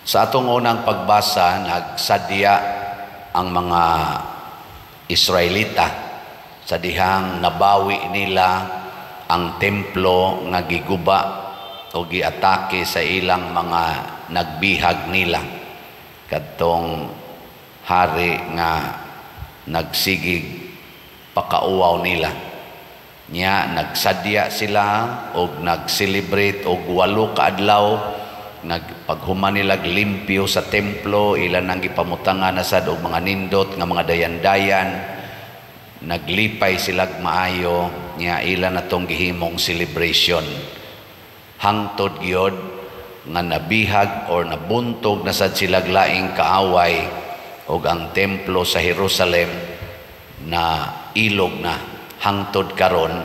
Sa atong unang pagbasa, nagsadya ang mga Israelita sa dihang nabawi nila ang templo nga giguba o giatake sa ilang mga nagbihag nila. Kadtong hari nga nagsigig pakauaw nila. Nya nagsadya sila og nag-celebrate og 8 ka adlaw, nagpaghuman nila limpyo sa templo, ilan ang gipamutangan na sad og mga nindot nga mga dayan-dayan, naglipay sila maayo, nya ilan atong gihimong celebration. Hangtod gyud nga nabihag or nabuntog na sad sila laing kaaway og ang templo sa Jerusalem na ilog na. Hangtod karon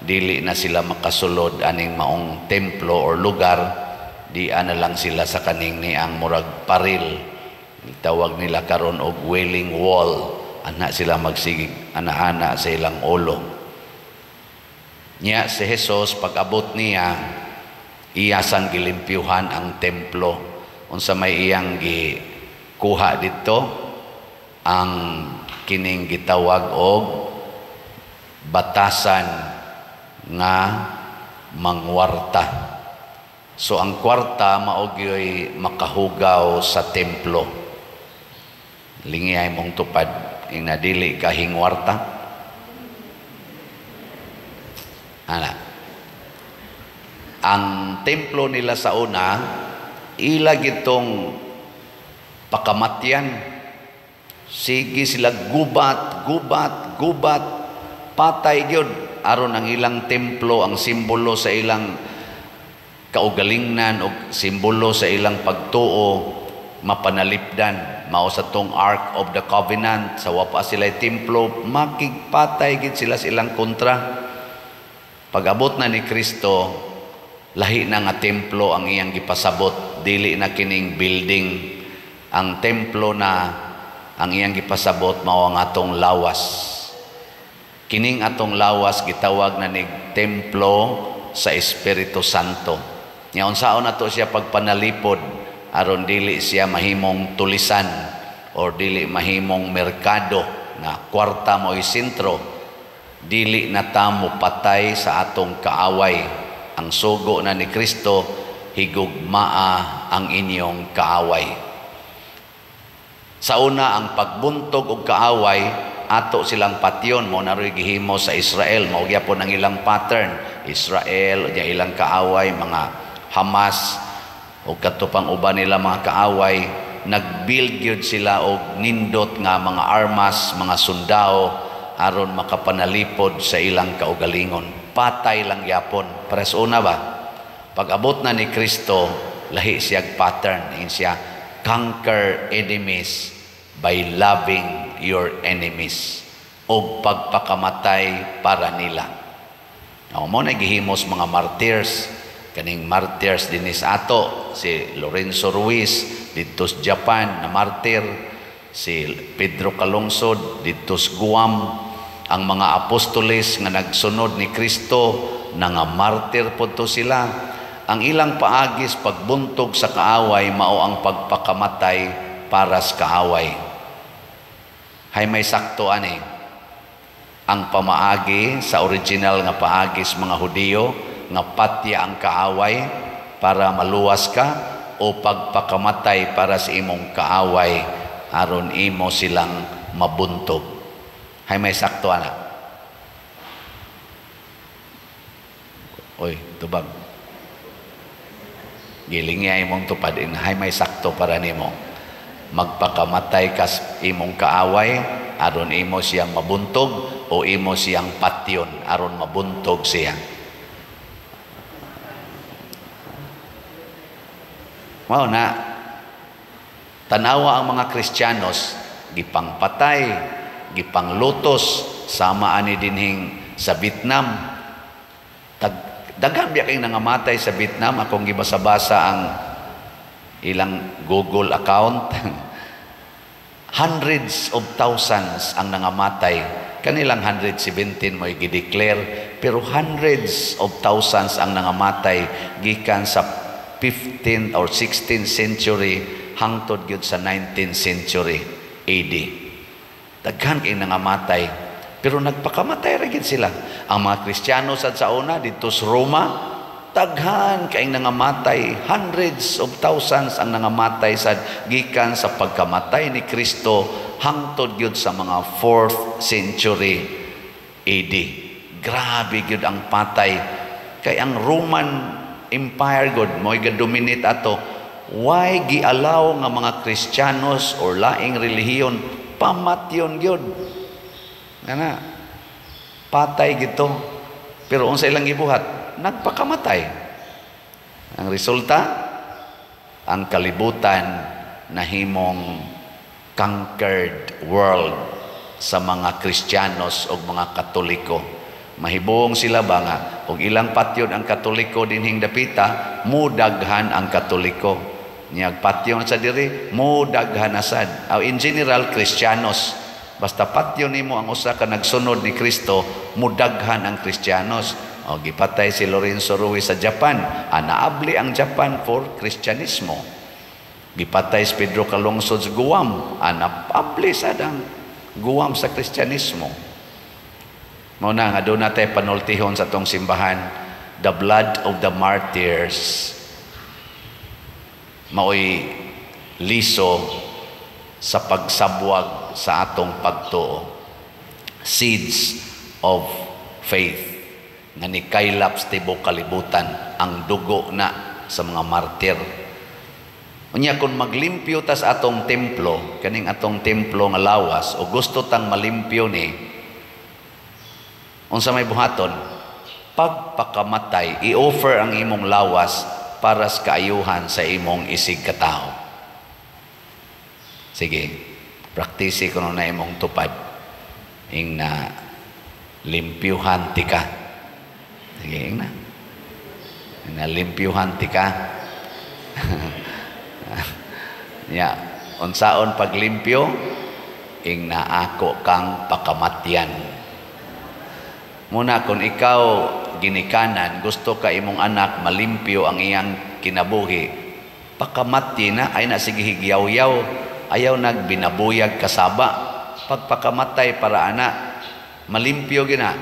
dili na sila makasulod aning maong templo or lugar, di ana lang sila sa kaning ni ang murag paril, tawag nila karon og wailing wall, ana sila magsigig ana-ana sa ilang ulo. Nya si Jesus pag-abot niya, iya sang gilimpyuhan ang templo. Unsa may iyang gikuha dito, ang kining gitawag og batasan nga mangwarta. So ang kwarta mao gyoy makahugaw sa templo. Lingay mong tupad ing nadili ka hingwarta. Ana. Ang templo nila sa una, ila gitong pakamatyan. Sige sila gubat, patay gyud aron ang ilang templo ang simbolo sa ilang kaugalingnan o simbolo sa ilang pagtuo mapanalipdan. Mao sa tong Ark of the Covenant, sa wapa sila templo, makigpatay gid sila sa ilang kontra. Pag-abot na ni Kristo, lahi na nga templo ang iyang gipasabot, dili na kining building. Ang templo na ang iyang gipasabot mao ang atong lawas. Kining atong lawas gitawag na nig templo sa Espiritu Santo. Nya unsaon nato siya pagpanalipod aron dili siya mahimong tulisan or dili mahimong merkado na kwarta mo'y sentro. Dili na ta mo patay sa atong kaaway. Ang sugo na ni Kristo, higugmaa ang inyong kaaway. Sa una ang pagbuntog og kaaway, ato silang patyon mo naroy gihimo sa Israel, mao gyapon ang ilang pattern. Israel nya ilang kaaway, mga Hamas o katupang uban nila mga kaaway, nagbuild gyud sila og nindot nga mga armas, mga sundao aron makapanalipod sa ilang kaugalingon. Patay lang yapon. Pares una ba? Pag-abot na ni Kristo, lahi siyag pattern. Siya conquer enemies by loving your enemies, o pagpakamatay para nila. Mo na gihimos mga martyrs, kaning martyrs dinis ato, si Lorenzo Ruiz dito sa Japan na martyr, si Pedro Calungsod dito sa Guam, ang mga apostoles nga nagsunod ni Kristo na nga martyr po to sila. Ang ilang paagis pagbuntog sa kaaway mao ang pagpakamatay para sa kaaway. Hay may sakto ani ang pamaagi sa original nga paagis mga Hudiyo nga patya ang kaaway para maluwas ka, o pagpakamatay para sa imong kaaway aron imo silang mabuntog. Hay may sakto ana. Oy, tubag. Gilingay imong tupad in hay may sakto para nimo. Magpakamatay kas imong kaaway aron imo siyang mabuntog, o imo siyang patyon aron mabuntog siya. Mao na tanawa ang mga Kristiyanos gipangpatay, gipanglutos, sama ani dinhing sa Vietnam. Daghang biya kay nangamatay sa Vietnam. Akong gibasa-basa ang ilang Google account. Hundreds of thousands ang nangamatay. Kanilang 117 mo i-declare, pero hundreds of thousands ang nangamatay gikan sa 15th or 16th century hangtod gyud sa 19th century AD. Daghan kay nangamatay, pero nagpakamatay ra gyud sila. Ang mga Kristiyano sad sa una dito sa Roma, daghan kay nangamatay, hundreds of thousands ang nangamatay sad gikan sa pagkamatay ni Kristo hangtod gyud sa mga 4th century AD. Grabe gyud ang patay. Kay ang Roman Empire god mo'y ga-dominate ato. Why gialaw nga mga Kristiyanos or laing relihiyon pamatyon gyud? Ngana patay gito. Pero unsa ilang gibuhat? Nagpakamatay. Ang resulta, ang kalibutan nahimong conquered world sa mga Kristiyanos o mga Katoliko. Mahibong sila ba nga kung ilang patyon ang Katoliko dinhing dapita, mudaghan ang Katoliko. Niyag patyon sa diri, mudaghan asad. In general, Kristiyanos. Basta patyon nimo ang usa ka nagsunod ni Kristo, mudaghan ang Kristiyanos. O gipatay si Lorenzo Ruiz sa Japan. Naabli ang Japan for Kristyanismo. Gipatay si Pedro Calungsod sa Guam. Naabli sad ang Guam sa Kristyanismo. Muna nga doon natin panultihon sa tong simbahan, the blood of the martyrs maoy liso sa pagsabwag sa atong pagtuo. Seeds of faith nga nikaylap sa tibok kalibutan ang dugo na sa mga martir. Unya kung maglimpyo ta sa atong templo, kaning atong templo nga lawas, o gusto tang malimpyo ni, unsa may buhaton, pagpakamatay, i-offer ang imong lawas para sa kaayuhan sa imong isig katao. Sige, praktisi ko na imong tupad. Ing na limpyuhan ti ka. Sige, ing na limpyuhan ti ka. Ya, unsaon paglimpyo, ing na ako kang pakamatyan. Muna kung ikaw ginikanan, gusto ka imong anak malimpyo ang iyang kinabuhi, pakamati na, ay na sige higyaw-yaw, ayaw nagbinabuyag kasaba, pagpakamatay para anak, malimpyo gina.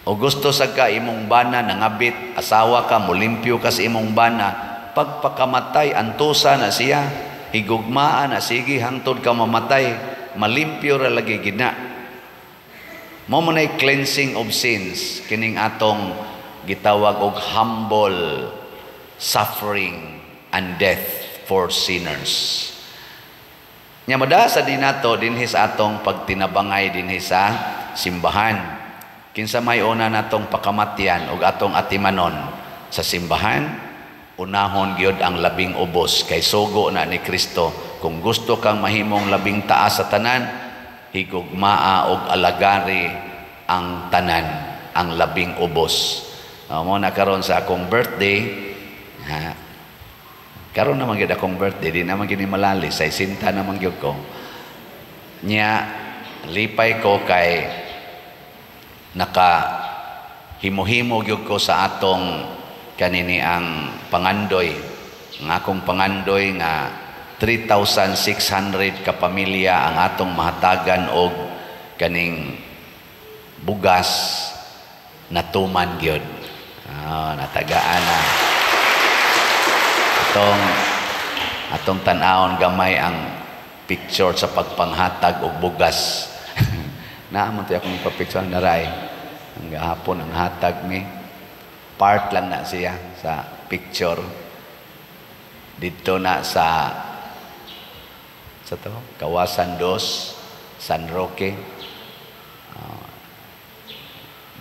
O gusto sa ka imong bana, nangabit, asawa ka, mulimpyo ka sa imong bana, pagpakamatay, antusa na siya, higugmaan na sige, hangtod ka mamatay, malimpyo ra lagi gina. Mo manay cleansing of sins, kining atong gitawag og humble suffering and death for sinners. Nya madasa din nato dinhi sa atong pagtinabangay dinhi sa simbahan. Kinsa may una natong pakamatyan og atong atimanon sa simbahan, unahon gyud ang labing ubos kay sugo na ni Kristo. Kung gusto kang mahimong labing taas sa tanan, higugmaa og alagari ang tanan, ang labing ubos. Mo na karon sa akong birthday, karon naman gyud akong birthday, di naman gini malali, sa isinta naman gyud ko. Nya lipay ko kay naka himo-himo gyud ko sa atong kanini ang pangandoy. Ang akong pangandoy nga 3,600 ka pamilya ang atong mahatagan og kaning bugas natuman gyud. Natagaan na. Atong tan-awon gamay ang picture sa pagpanghatag og bugas. Naamon tayo akong ipapicture na ray. Ang gahapon ang hatag mi. Part lang na siya sa picture. Dito na sa Kawasan 2, San Roque.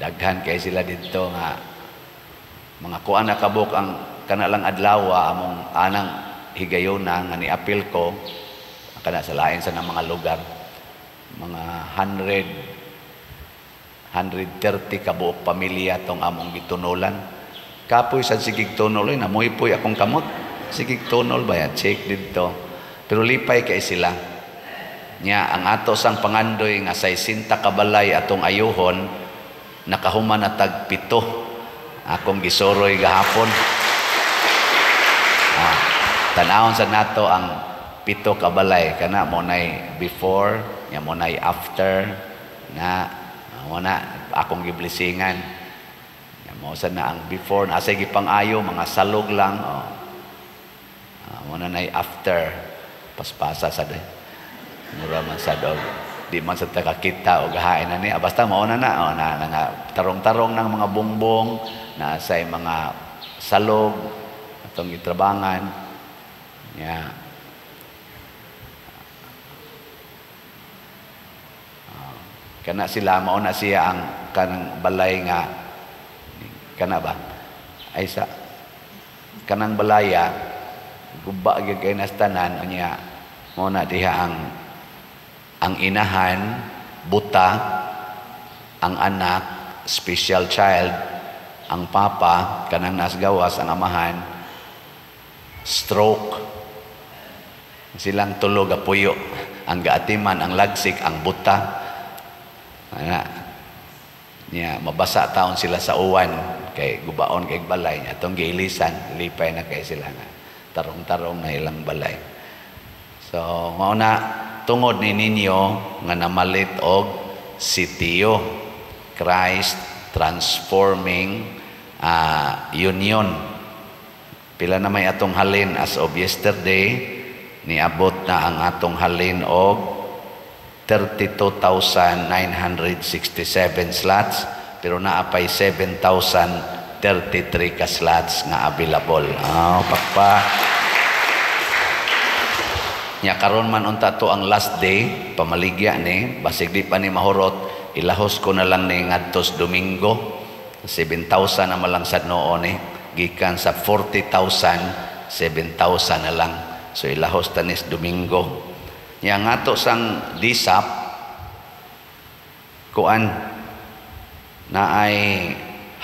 Daghan kay sila dito nga mga kuan na kabuk ang kanalang adlaw among anang higayuna nga niapil ko kana sa lain sa mga lugar. Mga 130 kabuok pamilya tong among gitunulan. Kapoy sa sigig tunol namoy poy akong kamot. Sigig tunol ba yan? Check dito. Pero lipay kay sila. Nya ang ato sang pangandoy nga 60 kabalay atong ayuhon nakahuman na tag 7 akong gisoroy gahapon. Tanawon sa nato ang pito ka balay kana mo nay before, nya mo nay after na mo na akong giblisingan. Nya mo sa na ang before na say gipang-ayo mga salog lang mo na nay after paspasa sa de. Mura man sa dog. Di man sa takakita o gahain na ni basta mao na tarong-tarong ng mga bongbong na say mga salog atong gitrabangan nya kana sila mao na siya ang kanang balay nga kana ba ay sa kanang balaya guba gyud kay nastanan unya mao na diha ang inahan, buta, ang anak, special child, ang papa, kanang nasgawas, ang amahan, stroke, silang tulog apuyo, ang gaatiman, ang lagsik, ang buta. Mabasa taon sila sa uwan, kay gubaon, kay balay, atong giilisan, lipay na kay sila nga, tarong-tarong na ilang balay. So, mauna, tungod ni ninyo nga namalit og sitiyo, Christ Transforming Union. Pila na may atong halin as of yesterday, niabot na ang atong halin og 32,967 slots, pero naapay 7,033 ka slots nga available. Pakpa. Nya karon man unta to ang last day pamaligya ni basig di pa ni mahurot ilahos ko na lang ni ngadtos Domingo 7,000 na malang sad noon gikan sa 40,000 7,000 na lang so ilahos tanis Domingo nya ngato sang disap kuan na ay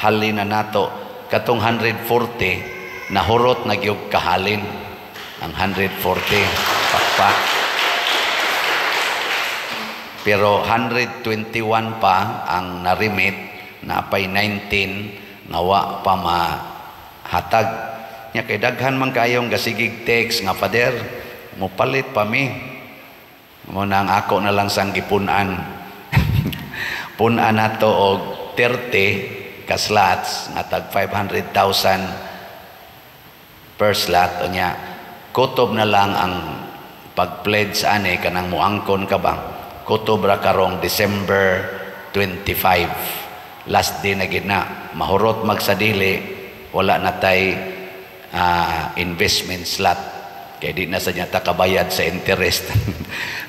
halin na nato katong 140 nahurot na gyud kahalin ang 140 pakpak. Pero 121 pa ang narimit na apay 19 nawa pa mahatag. Nya kay daghan man kayong gasigig text nga pader mopalit pa mi. Mo nang ako na lang sang gipunan. Punan nato og 30 ka slots nga tag 500,000 per slot o nya kutob na lang ang pag-pledge ani kanang muangkon ka ba kutob ra karong December 25 last day na gid na mahurot magsadili wala na tay investment slot kay di na sa niya kabayad sa interest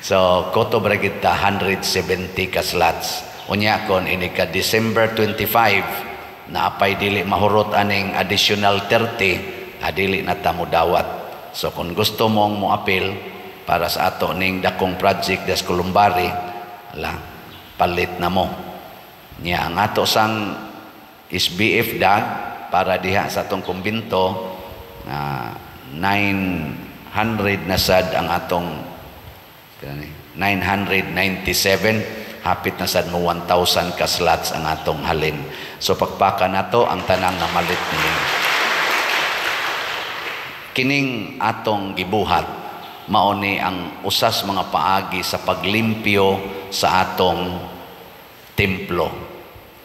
so kutob ra gid ta 170 ka slots unya kon ini ka December 25 na apay dili mahurot aning additional 30 adili na ta modawat. So kung gusto mong mo-appeal para sa ato ning dakong project des Columbari, palit na mo. Nya ang ato sang SBF dag para diha sa atong kumbinto 900 na sad ang atong 997 hapit na sad mo 1,000 ka slots ang atong halin. So pagpaka nato ang tanang namalit ni kining atong gibuhat mao ni ang usas mga paagi sa paglimpyo sa atong templo.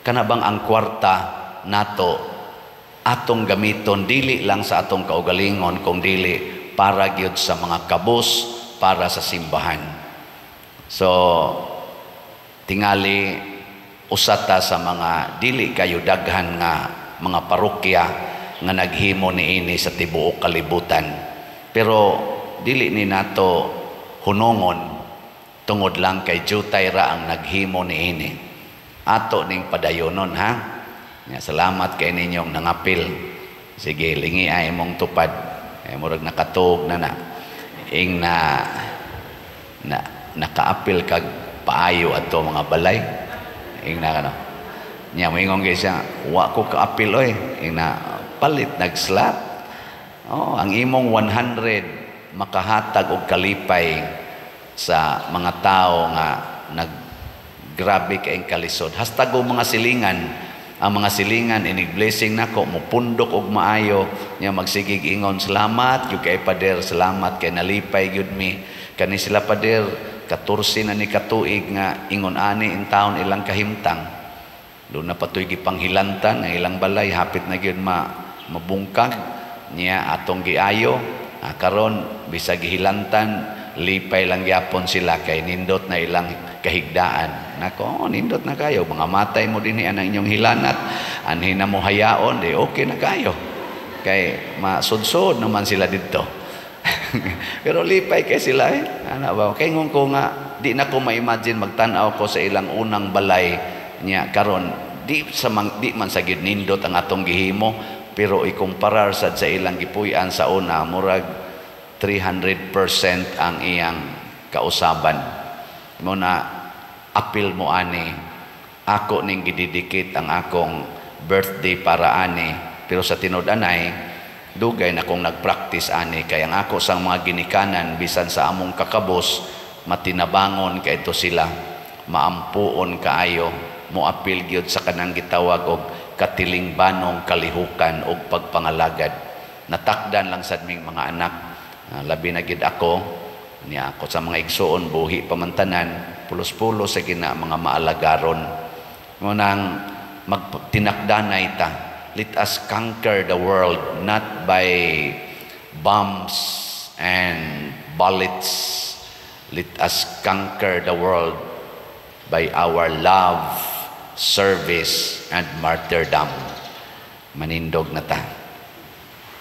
Kana bang ang kwarta nato atong gamiton dili lang sa atong kaugalingon kung dili para gyud sa mga kabus para sa simbahan. So tingali usata sa mga dili kayo daghan nga mga parokya nga naghimo niini sa tibuok kalibutan pero dili ni nato hunongon tungod lang kay jutay ra ang naghimo niini ato ning padayonon ha nya salamat kay ninyong nangapil sige lingi ay imong tupad ay murag nakatuog na ing nakaapil kag paayo ato mga balay ing na nya moingon gyud siya wa ko kaapil oy ing na palit nagslot. Ang imong 100 makahatag og kalipay sa mga tao nga naggrabe kay kalisod. Hastag og mga silingan ang mga silingan inig blessing nako mupundok og maayo nya magsigig ingon salamat gyud kay Pader, salamat kay nalipay gyud mi kani sila Pader 14 na ni katuig nga ingon ani in taon ilang kahimtang do na patoy gipanghilantan ang ilang balay hapit na gyud mabungkag niya atong giayo karon bisag gihilantan lipay lang yapon sila kay nindot na ilang kahigdaan. Nako, nindot na kayo. Mga matay mo din ang inyong hilanat. Anhin na mo hayaon, di okay na kayo. Kay masudsod naman sila dito. Pero lipay kay sila Ano ba? Kay ngon ko nga, di na ko ma-imagine magtanaw ko sa ilang unang balay niya karon di man sa gid nindot ang atong gihimo, pero ikumparar sad sa ilang gipuy-an sa una, murag 300% ang iyang kausaban. Mo na apil mo ani ako ning gididikit ang akong birthday para ani, pero sa tinud-anay dugay na kong nagpractice ani kay ang ako sang mga ginikanan bisan sa among kakabos matinabangon kay ito sila maampuon kaayo mo apil gyud sa kanang gitawag og katilingbanong kalihukan og pagpangalagad. Natakdan lang sad ming mga anak. Labi na gid ako niya ako sa mga igsoon buhi pamantanan pulos-pulos sa gina mga maalagaron mo nang magtinakdanay ta. Let us conquer the world not by bombs and bullets. Let us conquer the world by our love, service and martyrdom. Manindog na ta.